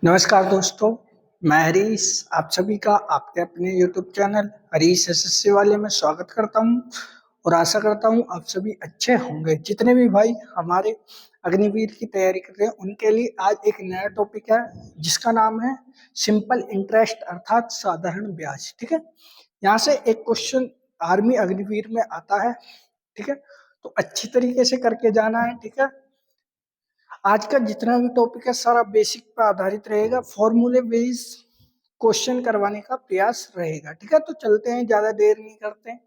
नमस्कार दोस्तों, मैं हरीश आप सभी का आपके अपने YouTube चैनल हरीश एसएससी वाले में स्वागत करता हूं और आशा करता हूं आप सभी अच्छे होंगे। जितने भी भाई हमारे अग्निवीर की तैयारी कर रहे हैं उनके लिए आज एक नया टॉपिक है जिसका नाम है सिंपल इंटरेस्ट अर्थात साधारण ब्याज। ठीक है, यहाँ से एक क्वेश्चन आर्मी अग्निवीर में आता है। ठीक है, तो अच्छी तरीके से करके जाना है। ठीक है, आज का जितना भी टॉपिक है सारा बेसिक पर आधारित रहेगा, फॉर्मूले बेस्ड क्वेश्चन करवाने का प्रयास रहेगा। ठीक है, तो चलते हैं, ज्यादा देर नहीं करते हैं।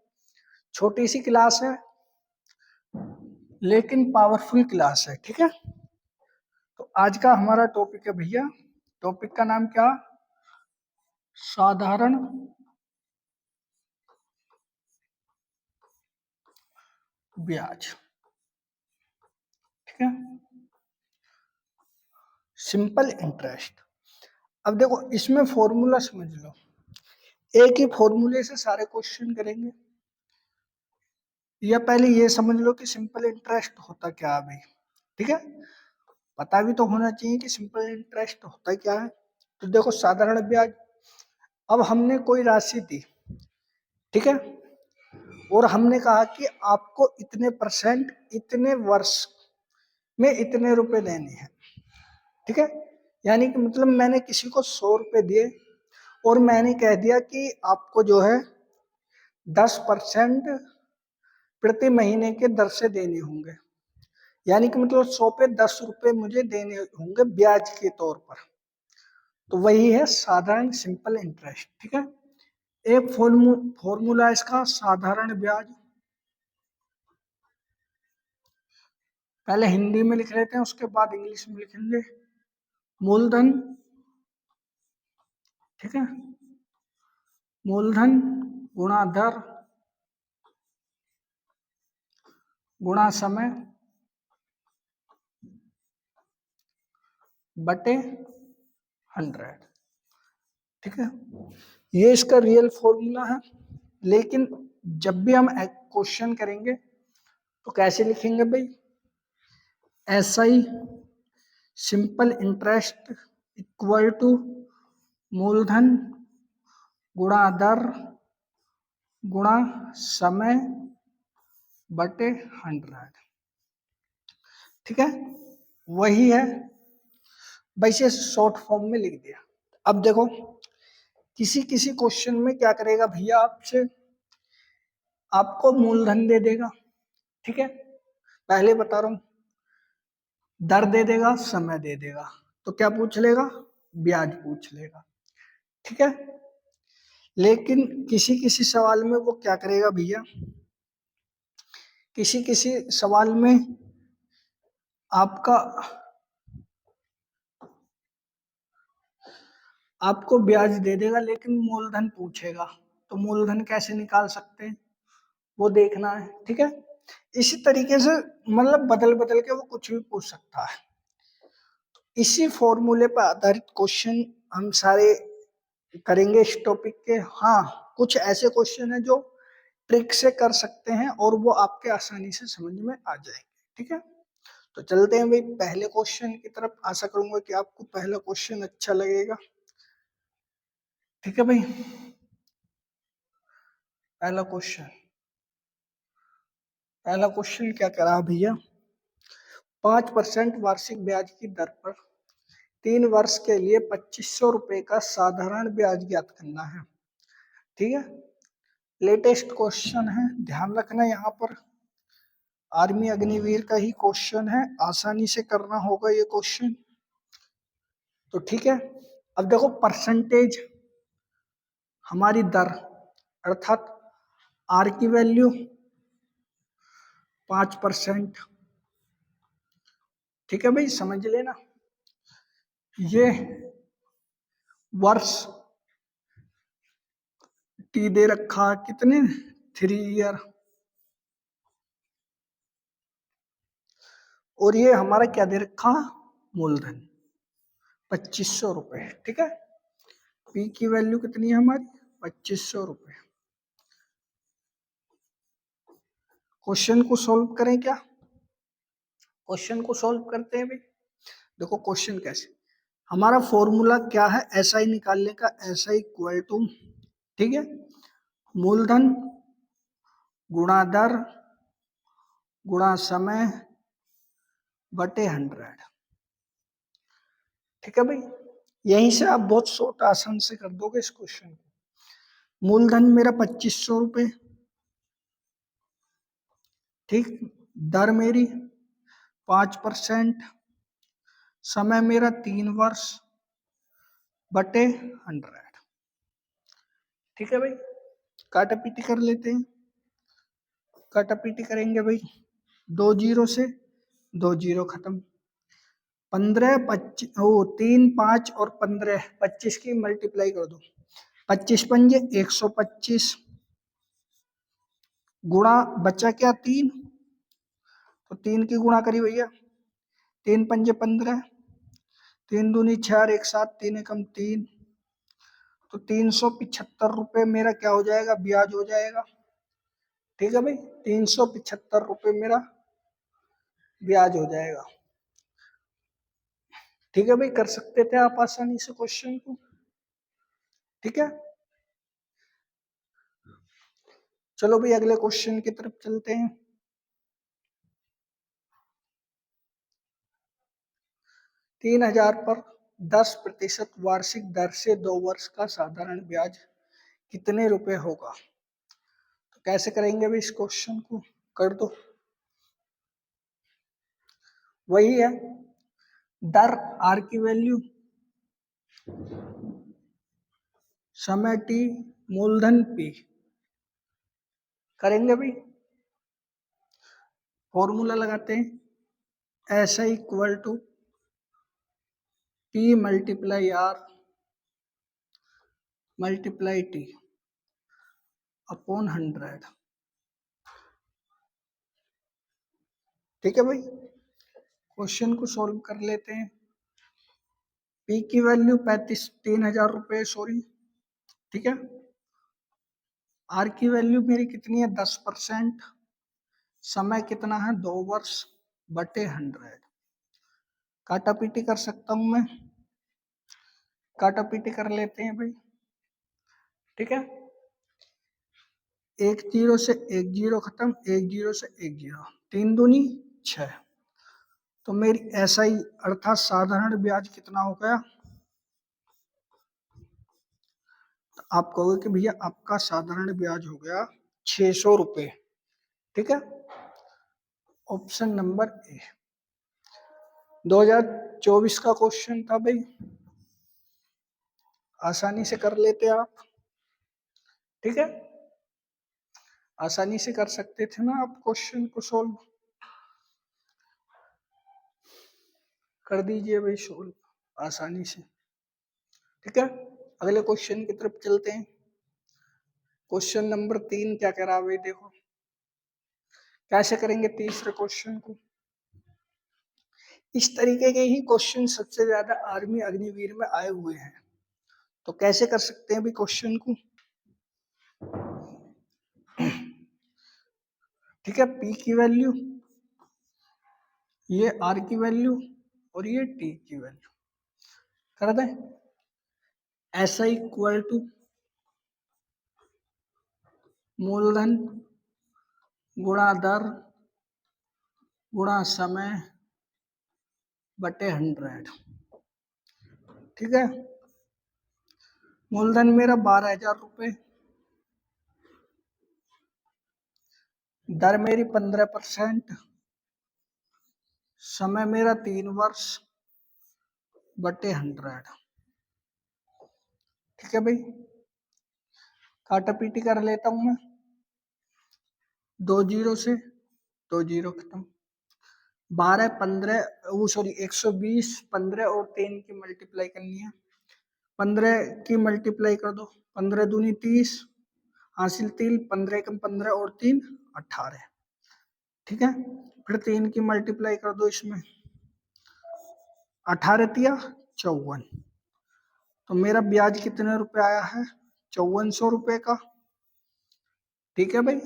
छोटी सी क्लास है लेकिन पावरफुल क्लास है। ठीक है, तो आज का हमारा टॉपिक है भैया, टॉपिक का नाम क्या? साधारण ब्याज। ठीक है, सिंपल इंटरेस्ट। अब देखो इसमें फॉर्मूला समझ लो, एक ही फॉर्मूले से सारे क्वेश्चन करेंगे। या पहले ये समझ लो कि सिंपल इंटरेस्ट होता क्या है भाई। ठीक है, पता भी तो होना चाहिए कि सिंपल इंटरेस्ट होता क्या है। तो देखो साधारण ब्याज, अब हमने कोई राशि दी, ठीक है, और हमने कहा कि आपको इतने परसेंट इतने वर्ष में इतने रुपए देने हैं। ठीक है, यानी कि मतलब मैंने किसी को 100 रुपए दिए और मैंने कह दिया कि आपको जो है 10% प्रति महीने के दर से देने होंगे, यानी कि मतलब 100 पे 10 रुपए मुझे देने होंगे ब्याज के तौर पर। तो वही है साधारण सिंपल इंटरेस्ट। ठीक है, एक फॉर्मूला इसका साधारण ब्याज, पहले हिंदी में लिख लेते हैं उसके बाद इंग्लिश में लिखेंगे। मूलधन, ठीक है, मूलधन गुणा दर गुणा समय बटे 100। ठीक है, ये इसका रियल फॉर्मूला है। लेकिन जब भी हम क्वेश्चन करेंगे तो कैसे लिखेंगे भाई? SI simple interest equal to मूलधन गुणा दर गुणा समय बटे 100। ठीक है, वही है, वैसे शॉर्ट फॉर्म में लिख दिया। अब देखो किसी किसी क्वेश्चन में क्या करेगा भैया, आपसे आपको मूलधन दे देगा। ठीक है, पहले बता रहा हूं, दर दे देगा, समय दे देगा, तो क्या पूछ लेगा? ब्याज पूछ लेगा। ठीक है, लेकिन किसी किसी सवाल में वो क्या करेगा भैया, किसी किसी सवाल में आपका आपको ब्याज दे देगा लेकिन मूलधन पूछेगा। तो मूलधन कैसे निकाल सकते हैं वो देखना है। ठीक है, इसी तरीके से मतलब बदल बदल के वो कुछ भी पूछ सकता है। इसी फॉर्मूले पर आधारित क्वेश्चन हम सारे करेंगे इस टॉपिक के। हाँ, कुछ ऐसे क्वेश्चन है जो ट्रिक से कर सकते हैं और वो आपके आसानी से समझ में आ जाएंगे। ठीक है, तो चलते हैं भाई पहले क्वेश्चन की तरफ। आशा करूंगा कि आपको पहला क्वेश्चन अच्छा लगेगा। ठीक है भाई, पहला क्वेश्चन, पहला क्वेश्चन क्या करा भैया? 5% वार्षिक ब्याज की दर पर 3 वर्ष के लिए 2500 रुपए का साधारण ब्याज ज्ञात करना है। ठीक है, लेटेस्ट क्वेश्चन है, ध्यान रखना यहाँ पर आर्मी अग्निवीर का ही क्वेश्चन है, आसानी से करना होगा ये क्वेश्चन। तो ठीक है, अब देखो परसेंटेज, हमारी दर अर्थात आर की वैल्यू 5%। ठीक है भाई, समझ लेना। ये वर्ष टी दे रखा कितने, 3 ईयर, और ये हमारा क्या दे रखा? मूलधन 2500 रुपए। ठीक है, पी की वैल्यू कितनी है हमारी? 2500 रुपए। क्वेश्चन को सॉल्व करें क्या? क्वेश्चन को सॉल्व करते हैं भाई। देखो क्वेश्चन कैसे, हमारा फॉर्मूला क्या है एसआई निकालने का, एसआई इक्वल टू, ठीक है, मूलधन गुणा दर गुणा समय बटे 100। ठीक है भाई, यहीं से आप बहुत शॉर्ट आसान से कर दोगे इस क्वेश्चन को। मूलधन मेरा 2500 रुपये, ठीक, दर मेरी 5%, समय मेरा 3 वर्ष बटे 100। ठीक है भाई, काटा पीटी कर लेते हैं। काटा पीटी करेंगे भाई, 2 जीरो से 2 जीरो खत्म, 15 25 ओ 3 5 और 15 25 की मल्टीप्लाई कर दो, 25 पंजे 125 गुणा बचा क्या 3, तो 3 की गुणा करी भैया, 3 पंजे 15, 3 दूनी 6 और 1 7, 3 एकम 3, तो 375 रुपये मेरा क्या हो जाएगा, ब्याज हो जाएगा। ठीक है भाई, 375 रुपये मेरा ब्याज हो जाएगा। ठीक है भाई, कर सकते थे आप आसानी से क्वेश्चन को। ठीक है, चलो भाई अगले क्वेश्चन की तरफ चलते हैं। 3000 पर 10% वार्षिक दर से 2 वर्ष का साधारण ब्याज कितने रुपए होगा? तो कैसे करेंगे भाई इस क्वेश्चन को, कर दो। वही है, दर आर की वैल्यू, समय टी, मूलधन पी। करेंगे भाई, फॉर्मूला लगाते हैं, S I equal to P multiply R multiply T upon 100। ठीक है भाई, क्वेश्चन को सॉल्व कर लेते हैं। पी की वैल्यू 3000 रुपये, सॉरी, ठीक है। आर की वैल्यू मेरी कितनी है, 10%, समय कितना है 2 वर्ष बटे 100। काटा पीटी कर सकता हूं मैं, काटा पीटी कर लेते हैं भाई। ठीक है, 1 जीरो से 1 जीरो खत्म, 1 जीरो से 1 जीरो, 3 दूनी 6, तो मेरी एसआई अर्थात साधारण ब्याज कितना हो गया? तो आप कहोगे कि भैया आपका साधारण ब्याज हो गया 600 रुपये। ठीक है, ऑप्शन नंबर ए। 2024 का क्वेश्चन था भाई, आसानी से कर लेते आप। ठीक है, आसानी से कर सकते थे ना आप क्वेश्चन को सोल्व, कर दीजिए भाई सोल्व आसानी से। ठीक है, अगले क्वेश्चन की तरफ चलते हैं। क्वेश्चन नंबर 3 क्या कह रहा है भाई, देखो कैसे करेंगे तीसरे क्वेश्चन को। इस तरीके के ही क्वेश्चन सबसे ज्यादा आर्मी अग्निवीर में आए हुए हैं, तो कैसे कर सकते हैं भाई क्वेश्चन को। ठीक है, पी की वैल्यू, ये आर की वैल्यू और ये टी की वैल्यू कर दें। ऐसा इक्वल टू मूलधन गुणा दर गुणा समय बटे 100। ठीक है, मूलधन मेरा 12,000 रुपये, दर मेरी 15%, समय मेरा 3 वर्ष बटे 100। ठीक है भाई, काटा पीटी कर लेता हूं मैं, 2 जीरो से 2 जीरो खत्म, 12 15 वो सॉरी 120, 15 और 3 की मल्टीप्लाई करनी है, 15 की मल्टीप्लाई कर दो, 15 दूनी 30, हासिल 3, 15 कम 15 और 3 18। ठीक है, फिर 3 की मल्टीप्लाई कर दो इसमें, 18 तिया 54, तो मेरा ब्याज कितने रुपए आया है, 5400 रुपए का। ठीक है भाई,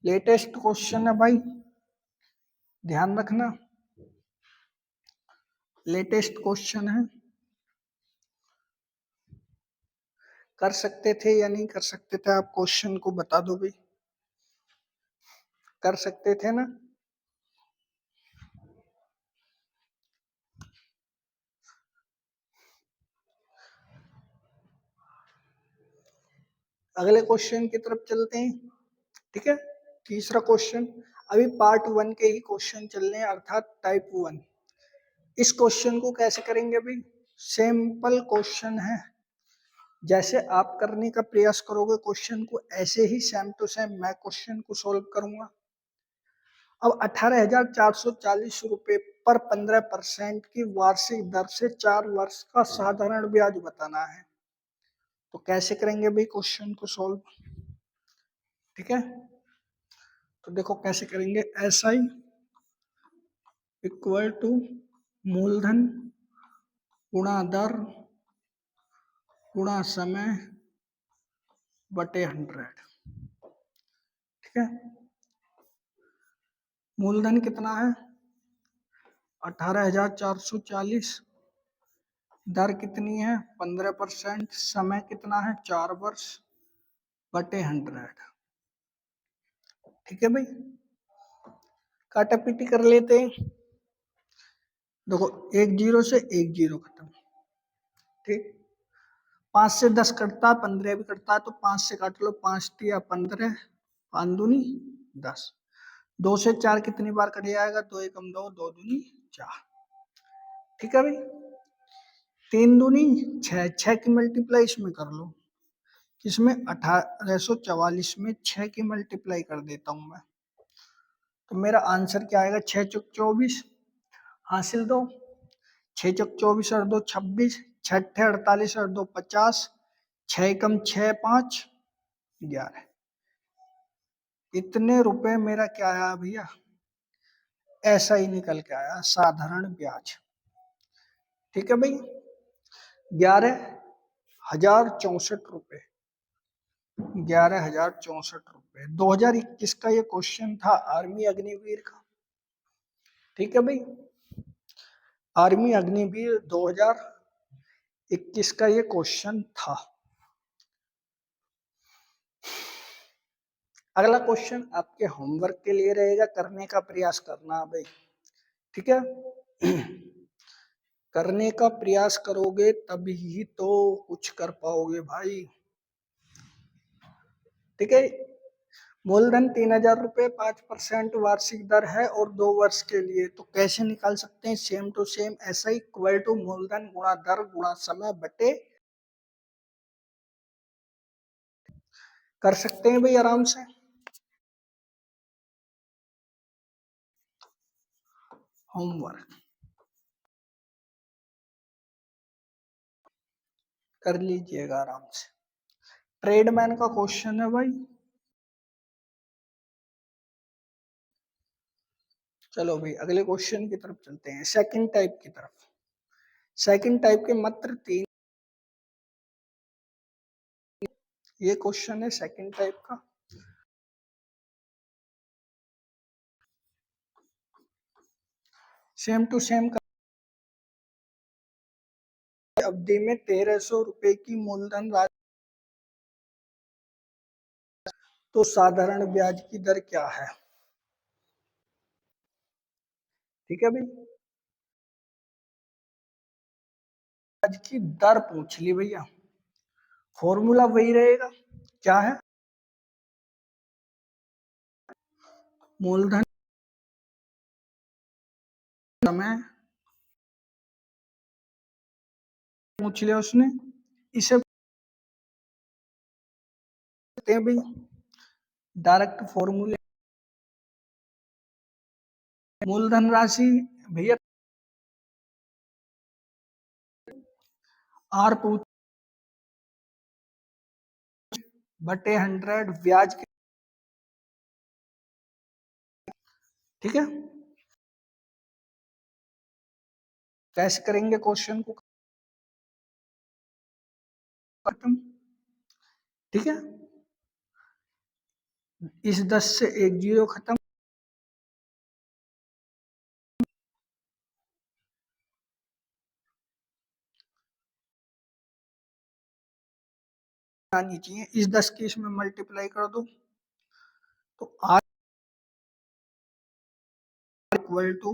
लेटेस्ट क्वेश्चन है भाई, ध्यान रखना, लेटेस्ट क्वेश्चन है, कर सकते थे या नहीं कर सकते थे? आप क्वेश्चन को बता दो भाई, कर सकते थे ना? अगले क्वेश्चन की तरफ चलते हैं। ठीक है, तीसरा क्वेश्चन, अभी पार्ट 1 के ही क्वेश्चन चल रहे हैं, अर्थात टाइप 1। इस क्वेश्चन को कैसे करेंगे भाई? सिंपल क्वेश्चन है, जैसे आप करने का प्रयास करोगे क्वेश्चन को, ऐसे ही सेम टू सेम मैं क्वेश्चन को सॉल्व करूंगा। अब 18,440 रुपए पर 15% की वार्षिक दर से 4 वर्ष का साधारण ब्याज बताना है। तो कैसे करेंगे भाई क्वेश्चन को सॉल्व? ठीक है, तो देखो कैसे करेंगे। SI इक्वल टू मूलधन गुणा दर गुणा समय बटे 100। ठीक है, मूलधन कितना है? 18,440, दर कितनी है? 15%, समय कितना है? 4 वर्ष बटे 100। ठीक है भाई, काटा पीटी कर लेते हैं। देखो, एक जीरो से एक जीरो खत्म। ठीक, 5 से 10 कटता, 15 भी कटता है, तो 5 से काट लो, 5 तिया 15, 5 दूनी 10। 2 से 4 कितनी बार कट जाएगा? 2 एकम 2, 2 दूनी 4। ठीक है भाई, 3 दूनी 6, 6 की मल्टीप्लाई इसमें कर लो, इसमें 1844 में 6 की मल्टीप्लाई कर देता हूं मैं, तो मेरा आंसर क्या आएगा? 6 चौक 24 हासिल 2, 6 चौक 24 और 2 26, 6 48 और 2 50, 6 कम 6 5 11। इतने रुपए मेरा क्या आया भैया? ऐसा ही निकल के आया, साधारण ब्याज। ठीक है भाई, 11,064 रुपए, 11,064 रुपए। 2021 का ये क्वेश्चन था, आर्मी अग्निवीर का। ठीक है भाई, आर्मी अग्निवीर 2021 का ये क्वेश्चन था। अगला क्वेश्चन आपके होमवर्क के लिए रहेगा, करने का प्रयास करना भाई। ठीक है, करने का प्रयास करोगे तभी तो कुछ कर पाओगे भाई। ठीक है, मूलधन 3,000 रुपए, 5% वार्षिक दर है और 2 वर्ष के लिए। तो कैसे निकाल सकते हैं? सेम टू सेम, ऐसा इक्वल टू मूलधन गुणा दर गुणा समय बटे, कर सकते हैं भाई आराम से। होमवर्क कर लीजिएगा आराम से। ट्रेडमैन का क्वेश्चन है भाई। चलो भाई अगले क्वेश्चन की तरफ चलते हैं, सेकंड टाइप की तरफ। सेकंड टाइप के मात्र 3, ये क्वेश्चन है सेकंड टाइप का। सेम टू सेम, अवधि में 1,300 रुपए की मूलधन राशि, तो साधारण ब्याज की दर क्या है? ठीक है भाई, ब्याज की दर पूछ ली भैया, फॉर्मूला वही रहेगा, क्या है? मूलधन समय पूछ लिया उसने, इसे कहते हैं भाई डायरेक्ट फॉर्मूले। मूलधन राशि भैया आर पूछ बटे 100 ब्याज के। ठीक है, कैसे करेंगे क्वेश्चन को खत्म? ठीक है, इस 10 से एक जीरो खत्म, आनी चाहिए। इस 10 की इसमें मल्टीप्लाई कर दो तो r इक्वल टू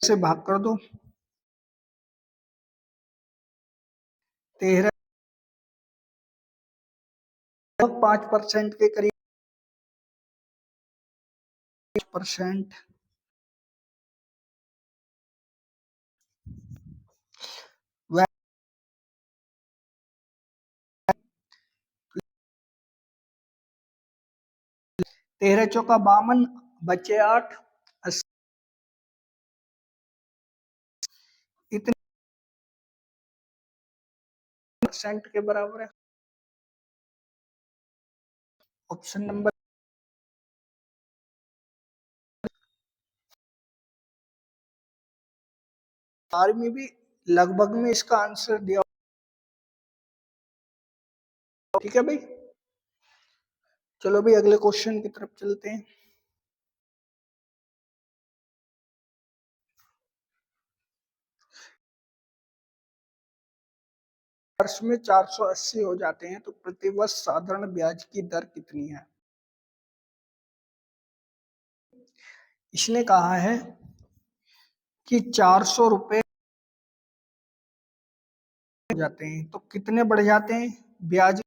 से भाग कर दो 13 5% के करीब परसेंट तेरह चौका 52 बचे 8 इतने परसेंट के बराबर है। ऑप्शन नंबर आर में भी लगभग में इसका आंसर दिया। ठीक है भाई, चलो भाई अगले क्वेश्चन की तरफ चलते हैं। वर्ष में 480 हो जाते हैं तो प्रतिवर्ष साधारण ब्याज की दर कितनी है? इसने कहा है कि 400 रुपए हो जाते हैं तो कितने बढ़ जाते हैं ब्याज?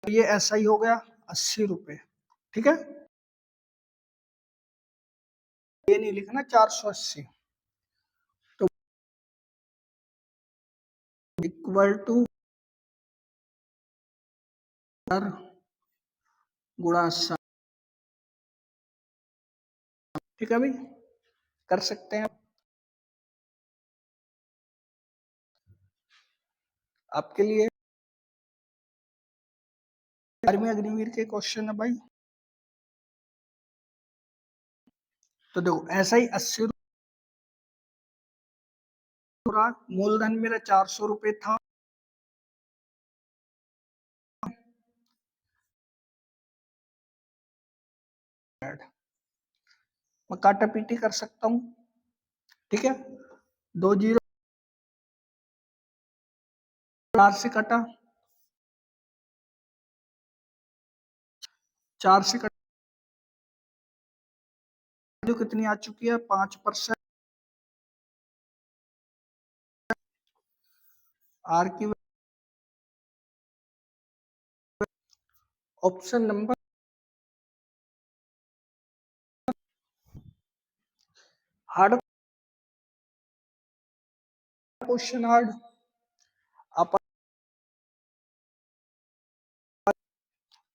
ये ऐसा ही हो गया 80 रुपए। ठीक है, ये नहीं लिखना 480 तो इक्वल टू दर गुणा 60। ठीक है भाई, कर सकते हैं आपके लिए। 12वीं अग्निवीर के क्वेश्चन है भाई। तो देखो ऐसा ही 80 रुपये, मूलधन मेरा 400 रुपये था, मैं काटा पीटी कर सकता हूँ। ठीक है, 2 जीरो 4 से कटा, 4 से कटा जो कितनी आ चुकी है 5%। आर की option number hard question hard आप।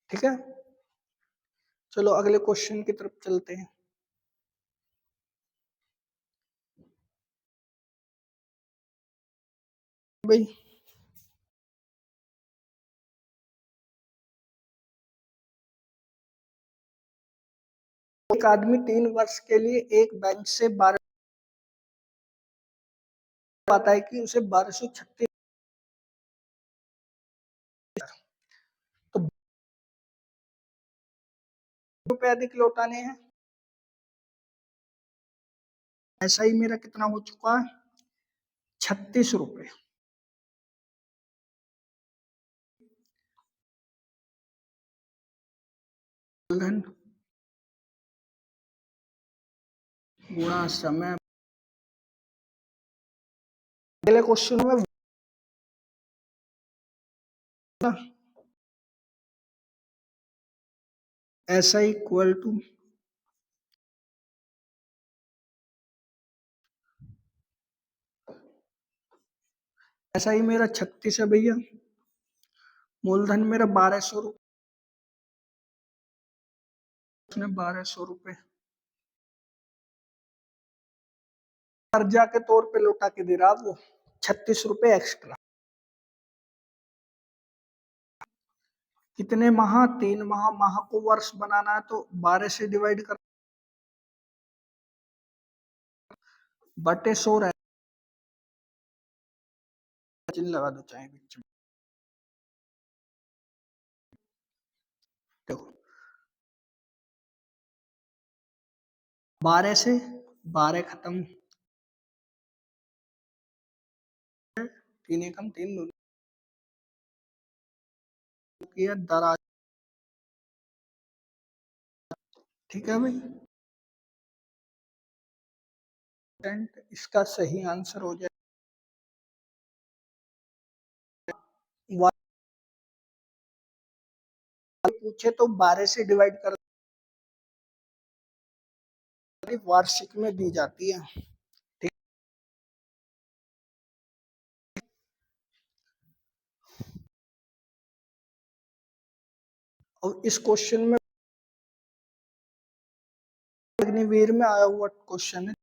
ठीक है, चलो अगले क्वेश्चन की तरफ चलते हैं भाई। एक आदमी 3 वर्ष के लिए एक बैंक से 12 पाता है कि उसे 1236 तो रुपए अधिक लौटाने हैं। ऐसा ही मेरा कितना हो चुका है 36 रुपए। मूलधन गुणा समय। अगले क्वेश्चन में ऐसा इक्वल टू ऐसा ही मेरा 36 है भैया, मूलधन मेरा 1200 रुपये, उसने 1200 रुपये कर्जा के तौर पे लौटा के दे रहा, वो 36 रुपये एक्स्ट्रा। कितने माह? 3 माह। माह को वर्ष बनाना है तो 12 से डिवाइड कर बटे 100 रहे, चिन्ह लगा दो चाहे बीच में। देखो 12 से 12 खत्म, 3 एकम 3 दूनी किया दराज। ठीक है भाई, इसका सही आंसर हो जाए पूछे तो 12 से डिवाइड कर, वार्षिक में दी जाती है। ठीक, और इस क्वेश्चन में अग्निवीर में आया हुआ क्वेश्चन है,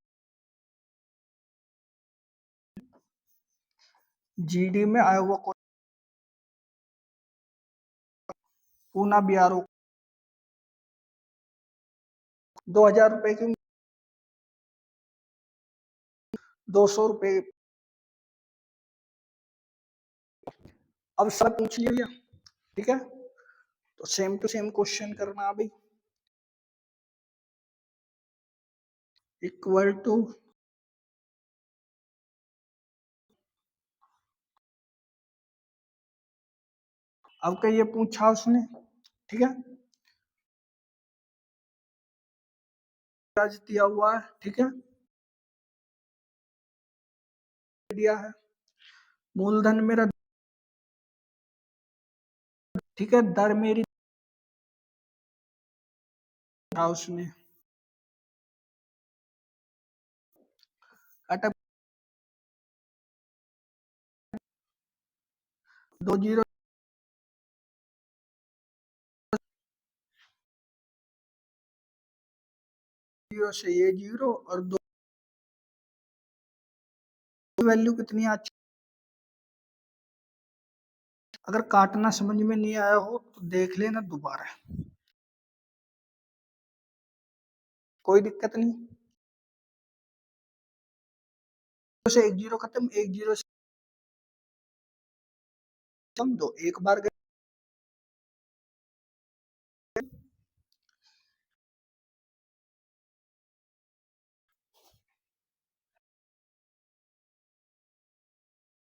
जीडी में आया हुआ क्वेश्चन, पूना बीआरओ 2000 रुपए की 200 रुपए। अब सब पूछ लिया, ठीक है, तो सेम टू सेम क्वेश्चन करना अभी। इक्वल टू अब का ये पूछा उसने, ठीक है, ब्याज दिया हुआ है, ठीक है, दिया है, मूलधन मेरा, ठीक है, दर मेरी था उसने, अटक 2 जीरो जीरो से ये जीरो और 2 वैल्यू कितनी अच्छी। अगर काटना समझ में नहीं आया हो तो देख लेना दोबारा, कोई दिक्कत नहीं। से 1 जीरो खत्म, 1 जीरो से कम, दो एक बार गए।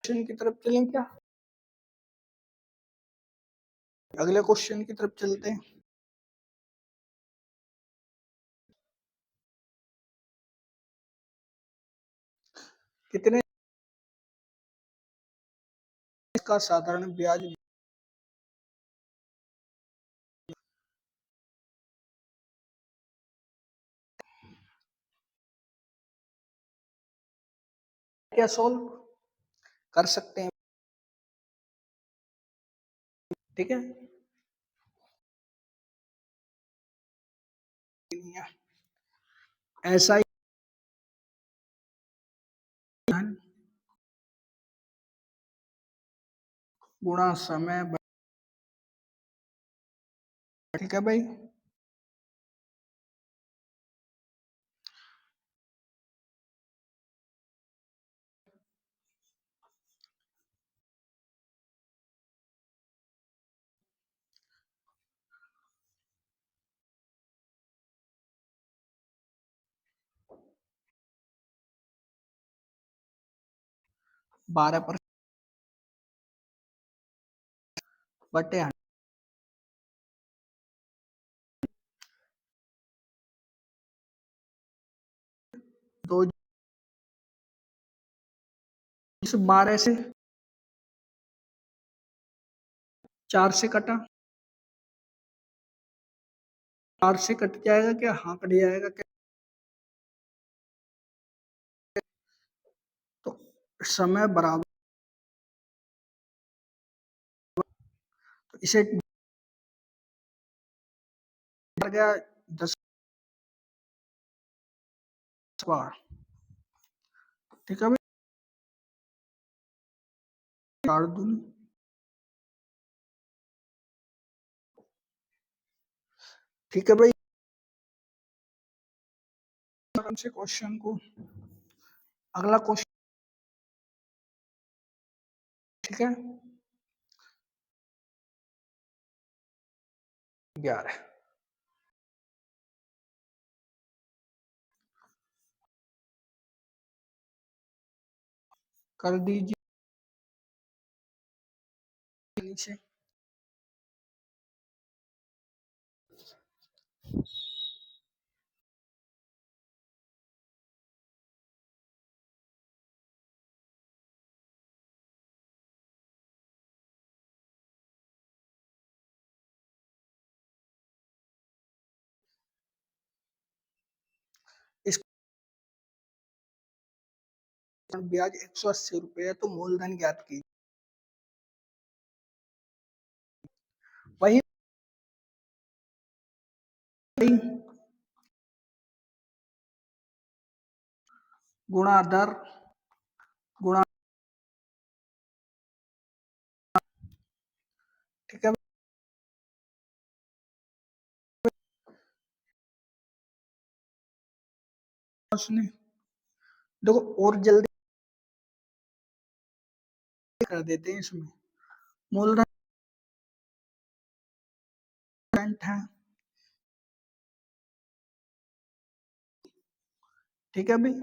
क्वेश्चन की तरफ चलें क्या, अगले क्वेश्चन की तरफ चलते हैं। कितने का साधारण ब्याज क्या सोल्व कर सकते हैं, ठीक है, ऐसा ही धन गुणा समय, ठीक है भाई, 12% बटे 2, इस 12 से 4 से कटा, 4 से कट जाएगा क्या, हाँ कट जाएगा क्या, तो समय बराबर, तो इसे गया 10 बार, ठीक है भाई, 4 दूनी, ठीक है भाई। से क्वेश्चन को अगला क्वेश्चन, ठीक है, 11 कर दीजिए। से। इस ब्याज 180 रुपये है, तो मूलधन ज्ञात कीजिए। वही गुणा दर गुणा, ठीक है। उसने देखो और जल्दी कर देते हैं इसमें। मूलधन है, ठीक है भाई।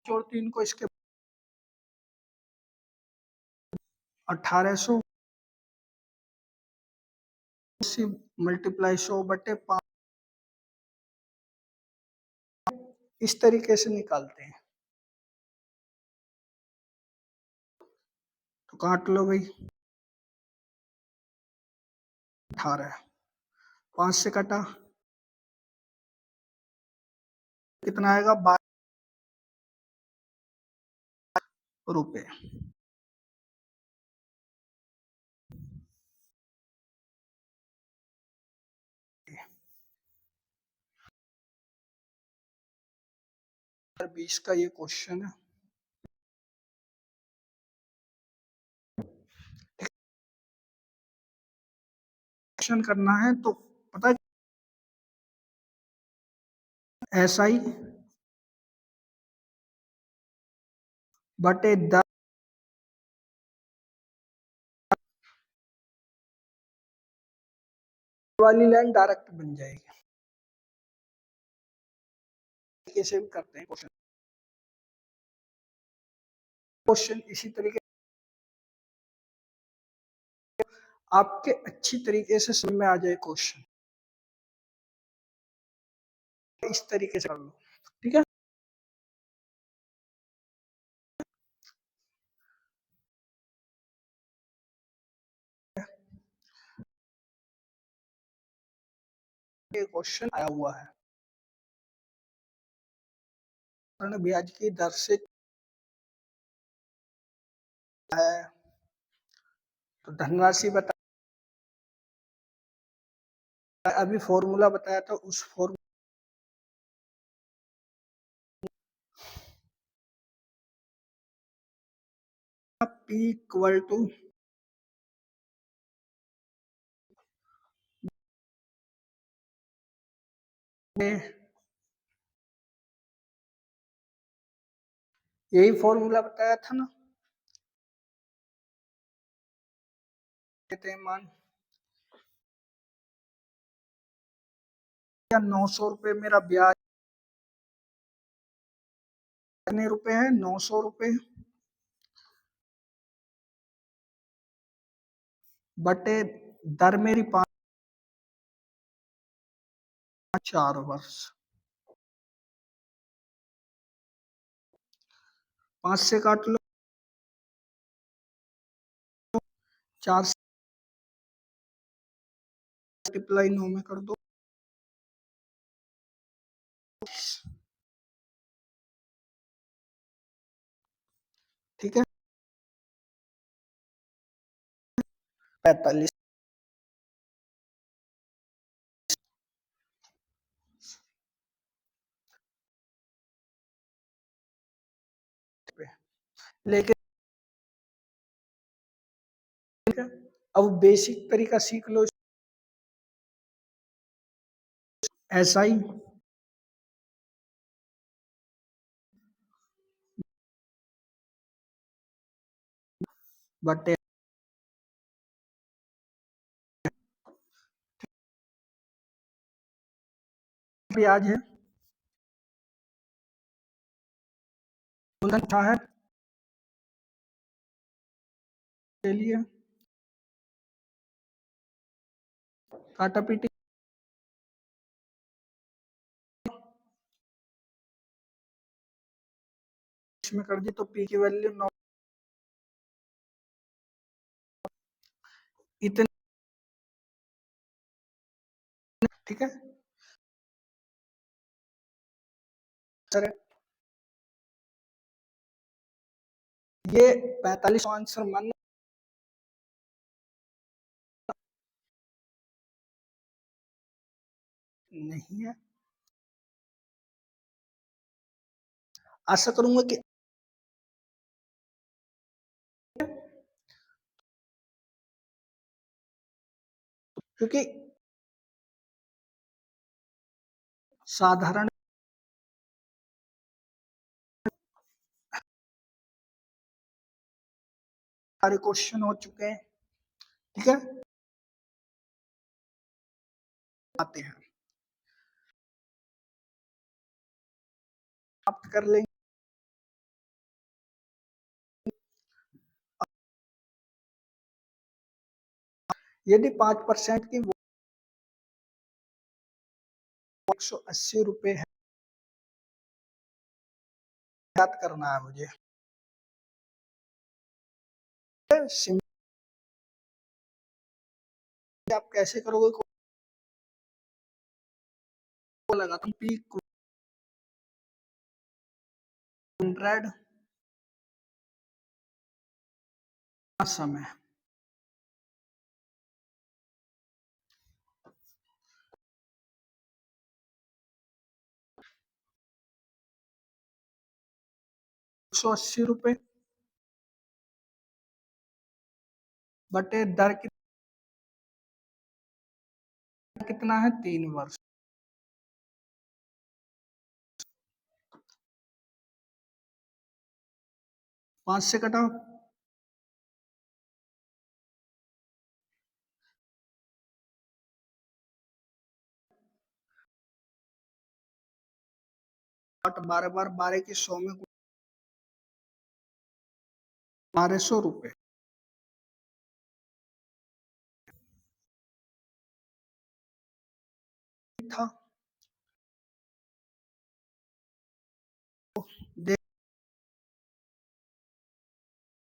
और 3 को इसके 1800 मल्टीप्लाई 100/5 इस तरीके से निकालते हैं। तो काट लो भाई, 18 5 से कटा कितना आएगा, 12 रुपए। और 20 का ये क्वेश्चन है। क्वेश्चन करना है तो पता है SI बटे 10 वाली लाइन डायरेक्ट बन जाएगी। कैसे भी करते हैं क्वेश्चन इसी तरीके आपके अच्छी तरीके से समझ में आ जाए क्वेश्चन, इस तरीके से कर लो, ठीक है। ये क्वेश्चन आया हुआ है, ब्याज की दर से है, तो धनराशि बता, अभी फॉर्मूला बताया था उस फॉर्मूला P इक्वल टू यही फॉर्मूला बताया था ना। कहते हैं मान 900 रुपये मेरा ब्याज, कितने रुपए है, 900 रुपये बटे दर मेरी 4 वर्ष, 5 से काट लो, 4 से मल्टीप्लाई 9 में कर दो, ठीक है। 45 लेके, अब बेसिक तरीका सीख लो। SI बटे ब्याज है, मूलधन क्या है, के लिए काटा पीटी में कर दी तो पी की वैल्यू 9 इतने, ठीक है सर। ये 45 आंसर मान नहीं है। आशा करूंगा कि क्योंकि साधारण सारे क्वेश्चन हो चुके हैं, ठीक है आते हैं आप कर लेंगे। यदि 5% की 180 रुपए है, याद करना है मुझे। आप कैसे करोगे को लगा तुम पी 100 समय 180 रुपए बटे दर कितना है 3 वर्ष। 5 से कटाओ 12 की 100 में 1200 रुपए था।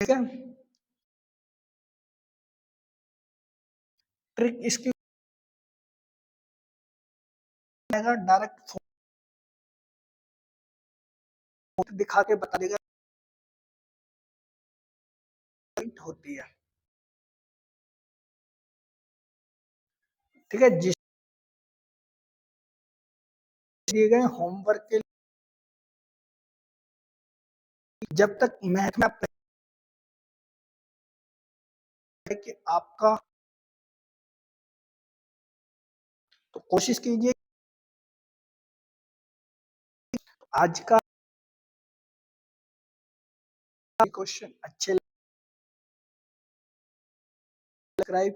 ठीक है ट्रिक इसकी डायरेक्ट फोटो दिखा के बता देगा होती है, ठीक है जिस दिए गए होमवर्क के जब तक मैथ में कि आपका तो कोशिश कीजिए आज का क्वेश्चन अच्छे लग रहा है